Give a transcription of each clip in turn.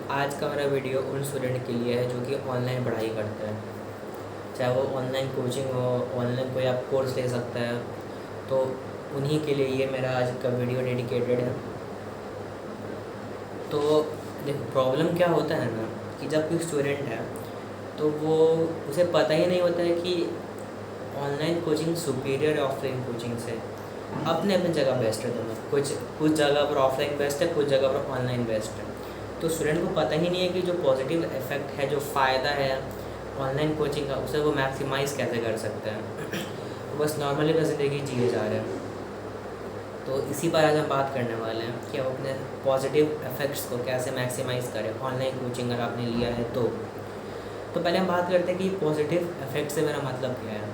आज का मेरा वीडियो उन स्टूडेंट के लिए है जो कि ऑनलाइन पढ़ाई करते हैं, चाहे वो ऑनलाइन कोचिंग हो, ऑनलाइन कोई आप कोर्स ले सकता है, तो उन्हीं के लिए ये मेरा आज का वीडियो डेडिकेटेड है। तो देखो, प्रॉब्लम क्या होता है ना कि जब कोई स्टूडेंट है तो वो उसे पता ही नहीं होता है कि ऑनलाइन कोचिंग सुपीरियर है ऑफलाइन कोचिंग से। अपने अपने जगह बेस्ट है दोनों, कुछ जगह पर ऑफलाइन बेस्ट है, कुछ जगह पर ऑनलाइन बेस्ट है। तो स्टूडेंट को पता ही नहीं है कि जो पॉजिटिव इफ़ेक्ट है, जो फ़ायदा है ऑनलाइन कोचिंग का, उसे वो मैक्सिमाइज़ कैसे कर सकते हैं। वो बस नॉर्मली का ज़िंदगी जिए जा रहे हैं। तो इसी पर आज हम बात करने वाले हैं कि हम अपने पॉजिटिव इफ़ेक्ट्स को कैसे मैक्सिमाइज़ करें ऑनलाइन कोचिंग अगर आपने लिया है तो पहले हम बात करते हैं कि पॉजिटिव इफ़ेक्ट से मेरा मतलब क्या है।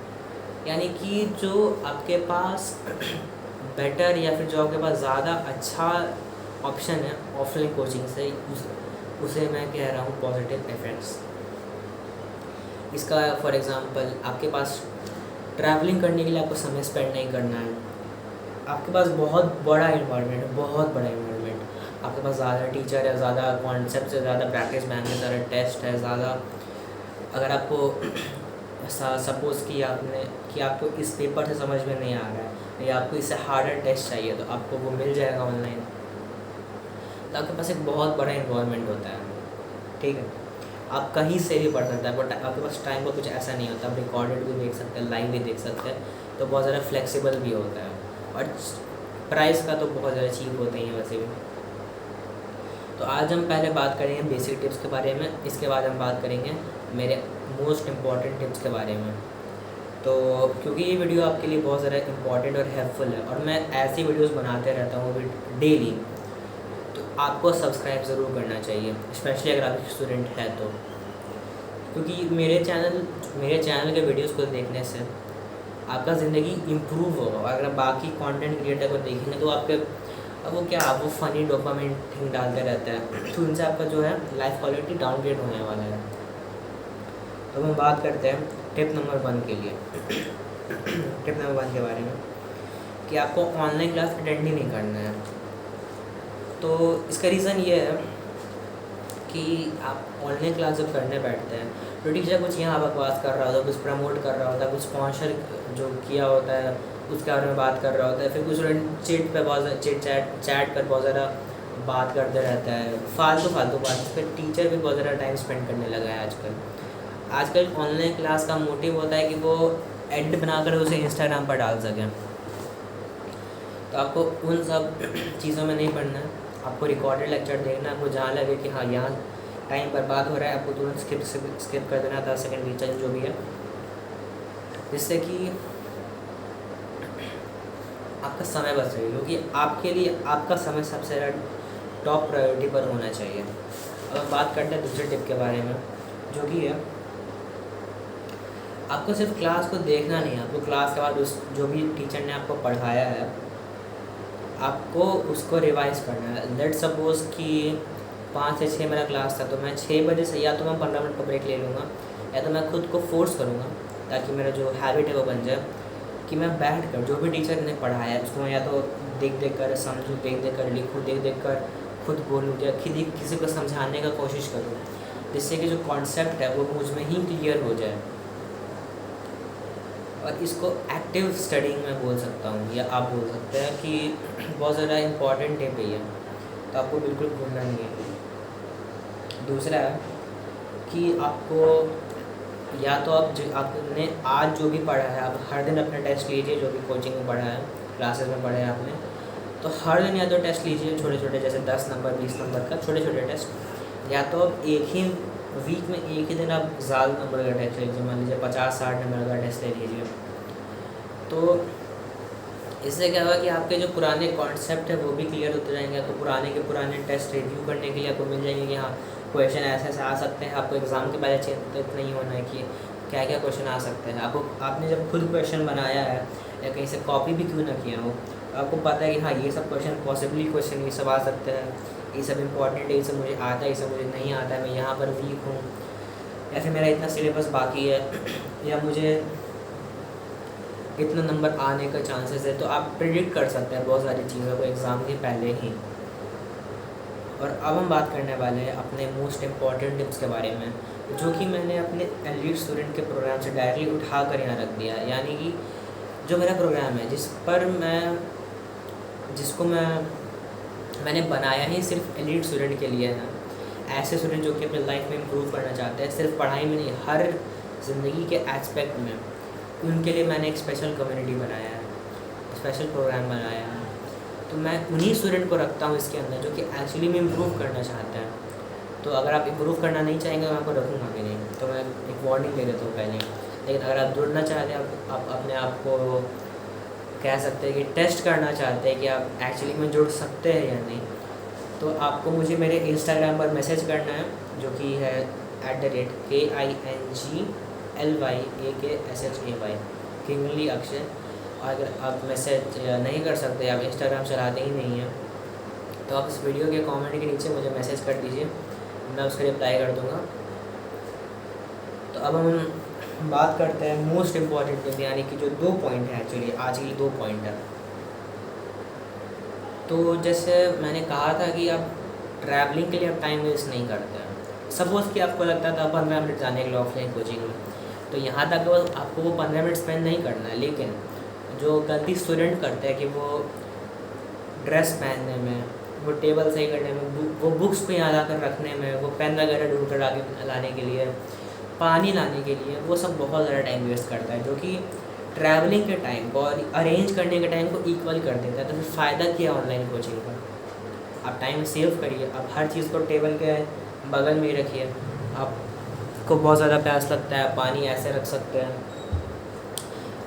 यानी कि जो आपके पास बेटर या फिर जो आपके पास ज़्यादा अच्छा ऑप्शन है ऑफलाइन कोचिंग से, उसे मैं कह रहा हूँ पॉजिटिव इफ़ेक्ट्स। इसका फॉर एग्ज़ाम्पल, आपके पास ट्रैवलिंग करने के लिए आपको समय स्पेंड नहीं करना है, आपके पास बहुत बड़ा इन्वायरमेंट है, बहुत बड़ा इन्वायरमेंट, आपके पास ज़्यादा टीचर है, ज़्यादा कॉन्सेप्ट है, ज़्यादा प्रैक्टिस बैंक है, ज़्यादा टेस्ट है, ज़्यादा अगर आपको सपोज़ कि आपको इस पेपर से समझ में नहीं आ रहा है या आपको इससे हार्डर टेस्ट चाहिए तो आपको वो मिल जाएगा ऑनलाइन। तो आपके पास एक बहुत बड़ा इन्वायरमेंट होता है, ठीक है। आप कहीं से भी पढ़ सकते हैं, बट आपके पास टाइम का कुछ ऐसा नहीं होता। आप रिकॉर्डेड भी देख सकते हैं, लाइव भी देख सकते हैं, तो बहुत ज़्यादा फ्लेक्सिबल भी होता है। और प्राइस का तो बहुत ज़्यादा चीप होते हैं वैसे भी। तो आज हम पहले बात करेंगे बेसिक टिप्स के बारे में, इसके बाद हम बात करेंगे मेरे मोस्ट इम्पॉर्टेंट टिप्स के बारे में। तो क्योंकि ये वीडियो आपके लिए बहुत ज़्यादा इम्पॉर्टेंट और हेल्पफुल है और मैं ऐसी वीडियोस बनाते रहता हूँ डेली, तो आपको सब्सक्राइब ज़रूर करना चाहिए, स्पेशली अगर आप स्टूडेंट है तो। क्योंकि मेरे चैनल के वीडियोस को देखने से आपका ज़िंदगी इम्प्रूव होगा। अगर आप बाकी कंटेंट क्रिएटर को देखेंगे तो आपके वो फ़नी डोपामिन थिंग डालते रहते हैं, तो उनसे आपका जो है लाइफ क्वालिटी डाउनग्रेड होने वाला है। तो हम बात करते हैं टिप नंबर 1 के लिए। टिप नंबर 1 के बारे में कि आपको ऑनलाइन क्लास अटेंड ही नहीं करना है। तो इसका रीज़न ये है कि आप ऑनलाइन क्लास जब करने बैठते हैं तो टीचर कुछ यहाँ बकवास कर रहा होता है, कुछ प्रमोट कर रहा होता है, कुछ स्पॉन्सर जो किया होता है उसके बारे में बात कर रहा होता है, फिर कुछ स्टूडेंट चैट पर बहुत ज़्यादा बात करते रहता है, फालतू बात। फिर टीचर भी बहुत ज़्यादा टाइम स्पेंड करने लगा है आजकल ऑनलाइन क्लास का मोटिव होता है कि वो एडिट बनाकर उसे इंस्टाग्राम पर डाल सकें। तो आपको उन सब चीज़ों में नहीं पढ़ना है। आपको रिकॉर्डेड लेक्चर देखना है। आपको जहाँ लगे कि हाँ यहाँ टाइम बर्बाद हो रहा है, आपको तुरंत स्किप कर देना 10 सेकंड नीचे जो भी है, जिससे कि आपका समय बच रहे, क्योंकि आपके लिए आपका समय सबसे ज़्यादा टॉप प्रायोरिटी पर होना चाहिए। अब हम बात करते हैं दूसरे टिप के बारे में, जो कि है आपको सिर्फ क्लास को देखना नहीं है, आपको क्लास के बाद जो भी टीचर ने आपको पढ़ाया है आपको उसको रिवाइज़ करना है। लेट्स सपोज़ कि 5 से 6 मेरा क्लास था, तो मैं 6 बजे से या तो मैं 15 मिनट का ब्रेक ले लूँगा या तो मैं खुद को फोर्स करूँगा, ताकि मेरा जो हैबिट है वो बन जाए कि मैं बैठ कर जो भी टीचर ने पढ़ाया है उसको मैं या तो देख कर समझूँ, देख कर लिखूँ, देख कर खुद बोलूँ या किसी को समझाने का कोशिश करूँ, जिससे कि जो कॉन्सेप्ट है वो मुझ में ही क्लियर हो जाए। और इसको एक्टिव स्टडिंग में बोल सकता हूँ, या आप बोल सकते हैं कि बहुत ज़्यादा इम्पॉर्टेंट टिप है ये, तो आपको बिल्कुल भूलना नहीं है। दूसरा है कि आपको या तो आपने आज जो भी पढ़ा है, आप हर दिन अपना टेस्ट लीजिए, जो भी कोचिंग में पढ़ा है, क्लासेस में पढ़ा है आपने, तो हर दिन या तो टेस्ट लीजिए छोटे जैसे 10 नंबर 20 नंबर का छोटे टेस्ट, या तो आप एक ही वीक में एक ही दिन आप ज़्यादा नंबर का टेस्ट लीजिए, मान लीजिए 50-60 नंबर का टेस्ट ले लीजिए। तो इससे क्या होगा कि आपके जो पुराने कॉन्सेप्ट है वो भी क्लियर होते जाएंगे। आपको पुराने टेस्ट रिव्यू करने के लिए आपको मिल जाएंगे कि हाँ क्वेश्चन ऐसे आ सकते हैं। आपको एग्ज़ाम के पहले चिंतित नहीं होना है कि क्या क्या क्वेश्चन आ सकते हैं। आपने जब खुद क्वेश्चन बनाया है या कहीं से कॉपी भी क्यों ना किया हो, आपको पता है कि हाँ ये सब क्वेश्चन ये सब आ सकते हैं, ये सब इंपॉर्टेंट है, ये सब मुझे आता है, ये सब मुझे नहीं आता है, मैं यहाँ पर वीक हूँ, या फिर मेरा इतना सिलेबस बाकी है, या मुझे इतना नंबर आने का चांसेस है। तो आप प्रिडिक्ट कर सकते हैं बहुत सारी चीज़ों को एग्ज़ाम के पहले ही। और अब हम बात करने वाले हैं अपने मोस्ट इम्पॉर्टेंट टिप्स के बारे में, जो कि मैंने अपने एलीट स्टूडेंट के प्रोग्राम से डायरेक्टली उठा कर यहाँ रख दिया। यानी कि जो मेरा प्रोग्राम है जिसको मैंने बनाया ही सिर्फ एलीट स्टूडेंट के लिए है। ऐसे स्टूडेंट जो कि अपनी लाइफ में इम्प्रूव करना चाहते हैं, सिर्फ पढ़ाई में नहीं, हर ज़िंदगी के एस्पेक्ट में, उनके लिए मैंने एक स्पेशल कम्युनिटी बनाया है, स्पेशल प्रोग्राम बनाया है। तो मैं उन्हीं स्टूडेंट को रखता हूँ इसके अंदर जो कि एक्चुअली में इम्प्रूव करना चाहते हैं। तो अगर आप इम्प्रूव करना नहीं चाहेंगे तो मैं आपको रखूँगा भी नहीं, तो मैं एक वार्निंग दे देता हूँ पहले। लेकिन अगर आप जुड़ना चाहते हैं, आप अपने आप को कह सकते हैं कि टेस्ट करना चाहते हैं कि आप एक्चुअली में जुड़ सकते हैं या नहीं, तो आपको मुझे मेरे इंस्टाग्राम पर मैसेज करना है, जो कि है @KINGLYAKSHAY किंगली अक्षय। अगर आप मैसेज नहीं कर सकते, आप इंस्टाग्राम चलाते ही नहीं हैं, तो आप इस वीडियो के कमेंट के नीचे मुझे मैसेज कर दीजिए, मैं उसका रिप्लाई कर दूँगा। तो अब हम बात करते हैं मोस्ट इम्पॉर्टेंट टिप, यानी कि जो 2 पॉइंट हैं, एक्चुअली आज के 2 पॉइंट हैं। तो जैसे मैंने कहा था कि आप ट्रैवलिंग के लिए आप टाइम वेस्ट नहीं करते हैं। सपोज़ कि आपको लगता था 15 मिनट जाने के लिए ऑफलाइन कोचिंग में, तो यहाँ तक आपको वो 15 मिनट स्पेंड नहीं करना है। लेकिन जो गलती स्टूडेंट करते हैं कि वो ड्रेस पहनने में, वो टेबल सही करने में, वो बुक्स को यहाँ लाकर रखने में, वो पेन वगैरह ढूंढ कर आगे लाने के लिए, पानी लाने के लिए, वो सब बहुत ज़्यादा टाइम वेस्ट करता है, जो कि ट्रैवलिंग के टाइम को और अरेंज करने के टाइम को इक्वल कर देता है। तो फिर फ़ायदा क्या ऑनलाइन कोचिंग का? आप टाइम सेव करिए, आप हर चीज़ को टेबल के बगल में ही रखिए। आपको बहुत ज़्यादा प्यास लगता है, पानी ऐसे रख सकते हैं।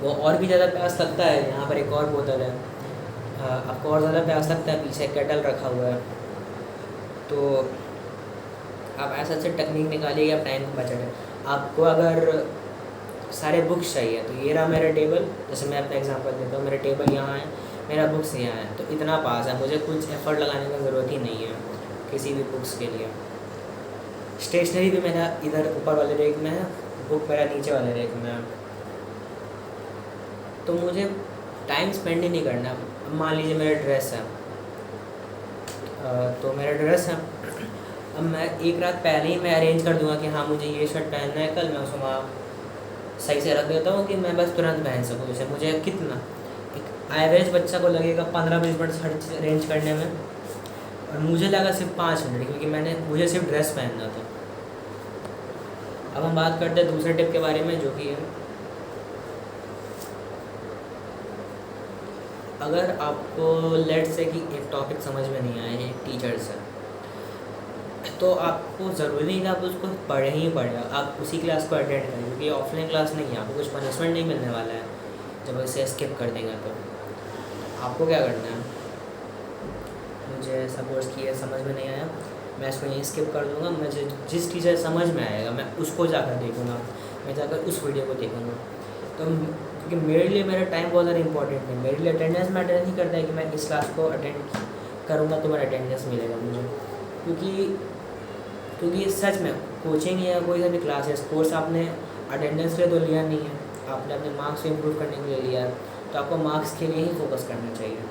वो और भी ज़्यादा प्यास लगता है, यहाँ पर एक और बोतल है। आपको और ज़्यादा प्यास लगता है, पीछे केटल रखा हुआ है। तो आप ऐसे टेक्निक निकालिए, आप टाइम को बचाए। आपको अगर सारे बुक्स चाहिए, तो ये रहा मेरा टेबल। जैसे मैं अपना एग्जांपल देता हूँ, मेरा टेबल यहाँ है, मेरा बुक्स यहाँ है, तो इतना पास है, मुझे कुछ एफ़र्ट लगाने की ज़रूरत ही नहीं है किसी भी बुक्स के लिए। स्टेशनरी भी मेरा इधर ऊपर वाले रेक में है, बुक मेरा नीचे वाले रेक में है। तो मुझे टाइम स्पेंड ही नहीं करना। मान लीजिए मेरा ड्रेस है, तो मेरा ड्रेस है, अब मैं एक रात पहले ही मैं अरेंज कर दूँगा कि हाँ मुझे ये शर्ट पहनना है कल, मैं उसको वहाँ सही से रख देता हूँ कि मैं बस तुरंत पहन सकूँ। जैसे मुझे कितना, एक एवरेज बच्चा को लगेगा 15-20 मिनट हर चीज़ अरेंज करने में, और मुझे लगा सिर्फ 5 मिनट, क्योंकि मुझे सिर्फ ड्रेस पहनना था। अब हम बात करते हैं दूसरे टिप के बारे में, जो कि है अगर आपको लेट से कि एक टॉपिक समझ में नहीं आया है टीचर से, तो आपको ज़रूरी नहीं कि आप उसको पढ़ें ही पढ़ें, आप उसी क्लास को अटेंड करें, क्योंकि ऑफलाइन क्लास नहीं है, आपको कुछ पनिशमेंट नहीं मिलने वाला है जब इसे स्किप कर देंगे। तो आपको क्या करना है, मुझे सपोज़ कि ये समझ में नहीं आया, मैं इसको यहीं स्किप कर दूँगा। मुझे जिस टीचर समझ में आएगा मैं उसको जाकर देखूँगा, मैं जाकर उस वीडियो को देखूँगा। तो क्योंकि मेरे लिए मेरा टाइम बहुत ज़्यादा इंपॉर्टेंट है, मेरे लिए अटेंडेंस मैटर नहीं करता है कि मैं इस क्लास को अटेंड करूँगा तो मेरा अटेंडेंस मिलेगा मुझे। क्योंकि सच में कोचिंग या कोई सा भी क्लास या कोर्स आपने अटेंडेंस के लिए तो लिया नहीं है, आपने अपने मार्क्स को इम्प्रूव करने के लिए लिया है, तो आपको मार्क्स के लिए ही फोकस करना चाहिए।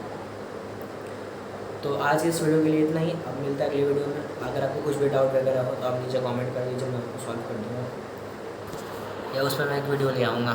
तो आज इस वीडियो के लिए इतना ही। अब मिलता है अगली वीडियो में। अगर आपको कुछ भी डाउट वगैरह हो तो आप नीचे कमेंट कर दीजिए, मैं आपको सॉल्व कर दूँगा, या उस पर मैं एक वीडियो ले आऊँगा।